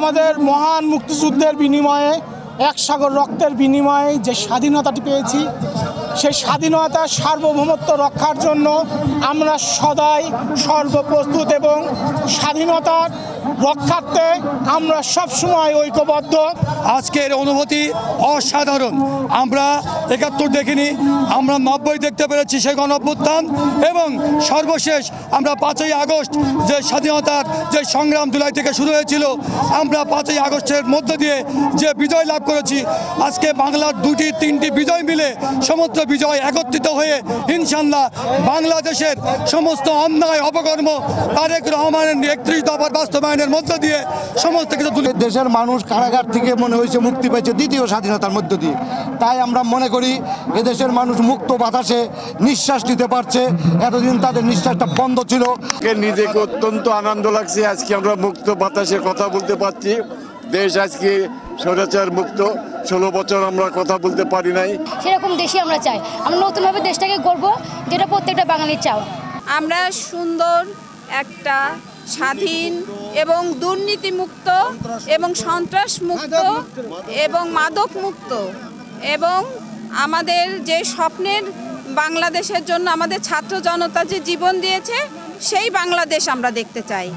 আমাদের মহান মুক্তিযুদ্ধের বিনিময়ে এক সাগর রক্তের বিনিময়ে যে স্বাধীনতাটি পেয়েছি, সেই স্বাধীনতার সার্বভৌমত্ব রক্ষার জন্য আমরা সদাই সর্বপ্রস্তুত এবং স্বাধীনতার রক্ষার্থে আমরা সবসময় ঐক্যবদ্ধ। আজকের অনুভূতি অসাধারণ। আমরা ৭১ দেখিনি, আমরা ৯০ দেখতে পেরেছি সেই গণঅভ্যুত্থান, এবং সর্বশেষ আমরা ৫ই আগস্ট যে স্বাধীনতার যে সংগ্রাম জুলাই থেকে শুরু হয়েছিল, আমরা ৫ই আগস্টের মধ্য দিয়ে যে বিজয় লাভ করেছি। আজকে বাংলার ২-৩টি বিজয় মিলে সমস্ত বিজয় একত্রিত হয়ে ইনশাল্লাহ বাংলাদেশের সমস্ত অন্যায় অপকর্ম তারেক রহমানের ৩১ দফার বাস্তবায়নের মধ্য দিয়ে সমস্ত কিছু দেশের মানুষ কারাগার থেকে মনে হয়েছে মুক্তি পেয়েছে দ্বিতীয় স্বাধীনতার মধ্য দিয়ে। তাই আমরা মনে করি এদেশের মানুষ মুক্ত বাতাসে নিঃশ্বাস নিতে পারছে। এতদিন তাদের নিঃশ্বাসটা বন্ধ ছিল। নিজেকে অত্যন্ত আনন্দ লাগছে, আজকে আমরা মুক্ত বাতাসে কথা বলতে পারছি। দেশ আজকে স্বৈরাচার মুক্ত। ১৬ বছর আমরা কথা বলতে পারি নাই। সেরকম দেশই আমরা চাই। আমরা নতুনভাবে দেশটাকে গড়ব, যেটা প্রত্যেকটা বাঙালির চাও। আমরা সুন্দর একটা স্বাধীন এবং দুর্নীতিমুক্ত এবং সন্ত্রাস মুক্ত এবং মাদক মুক্ত এবং আমাদের যে স্বপ্নের বাংলাদেশের জন্য আমাদের ছাত্র জনতা যে জীবন দিয়েছে, সেই বাংলাদেশ আমরা দেখতে চাই।